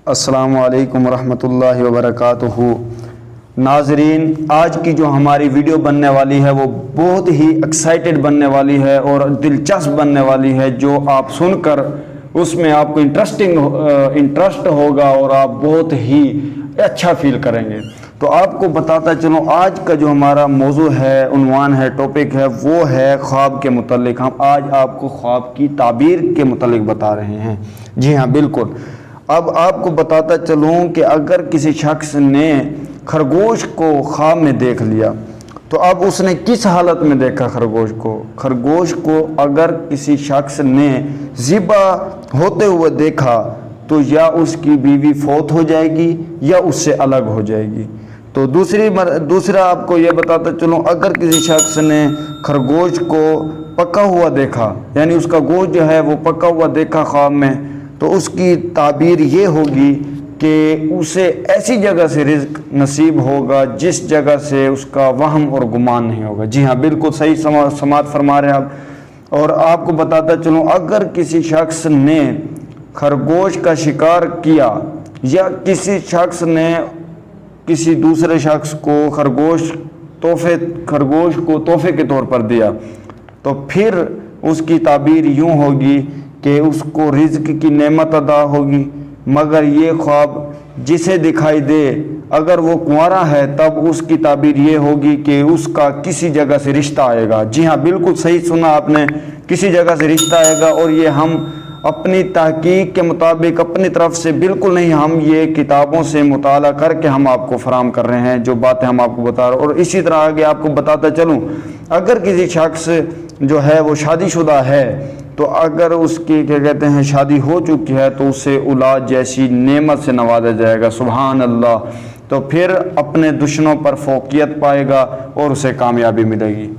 السلام علیکم ورحمۃ اللہ وبرکاتہ۔ ناظرین، آج کی جو ہماری ویڈیو بننے والی ہے وہ بہت ہی ایکسائٹڈ بننے والی ہے اور دلچسپ بننے والی ہے، جو آپ سن کر اس میں آپ کو انٹرسٹ ہوگا اور آپ بہت ہی اچھا فیل کریں گے۔ تو آپ کو بتاتا چلوں، آج کا جو ہمارا موضوع ہے، عنوان ہے، ٹاپک ہے، وہ ہے خواب کے متعلق۔ ہم آج آپ کو خواب کی تعبیر کے متعلق بتا رہے ہیں۔ جی ہاں، بالکل۔ اب آپ کو بتاتا چلوں کہ اگر کسی شخص نے خرگوش کو خواب میں دیکھ لیا تو اب اس نے کس حالت میں دیکھا خرگوش کو اگر کسی شخص نے ذبح ہوتے ہوئے دیکھا تو یا اس کی بیوی فوت ہو جائے گی یا اس سے الگ ہو جائے گی۔ تو دوسرا آپ کو یہ بتاتا چلوں، اگر کسی شخص نے خرگوش کو پکا ہوا دیکھا، یعنی اس کا گوشت جو ہے وہ پکا ہوا دیکھا خواب میں، تو اس کی تعبیر یہ ہوگی کہ اسے ایسی جگہ سے رزق نصیب ہوگا جس جگہ سے اس کا وہم اور گمان نہیں ہوگا۔ جی ہاں، بالکل صحیح سماعت فرما رہے ہیں آپ۔ اور آپ کو بتاتا چلوں، اگر کسی شخص نے خرگوش کا شکار کیا یا کسی شخص نے کسی دوسرے شخص کو خرگوش کو تحفے کے طور پر دیا، تو پھر اس کی تعبیر یوں ہوگی کہ اس کو رزق کی نعمت عطا ہوگی، مگر یہ خواب جسے دکھائی دے اگر وہ کنوارا ہے تب اس کی تعبیر یہ ہوگی کہ اس کا کسی جگہ سے رشتہ آئے گا۔ جی ہاں، بالکل صحیح سنا آپ نے، کسی جگہ سے رشتہ آئے گا۔ اور یہ ہم اپنی تحقیق کے مطابق اپنی طرف سے بالکل نہیں، ہم یہ کتابوں سے مطالعہ کر کے ہم آپ کو فراہم کر رہے ہیں جو باتیں ہم آپ کو بتا رہے ہیں۔ اور اسی طرح آگے آپ کو بتاتا چلوں، اگر کسی شخص جو ہے وہ شادی شدہ ہے تو اگر اس کی شادی ہو چکی ہے تو اسے اولاد جیسی نعمت سے نوازا جائے گا، سبحان اللہ، تو پھر اپنے دشمنوں پر فوقیت پائے گا اور اسے کامیابی ملے گی۔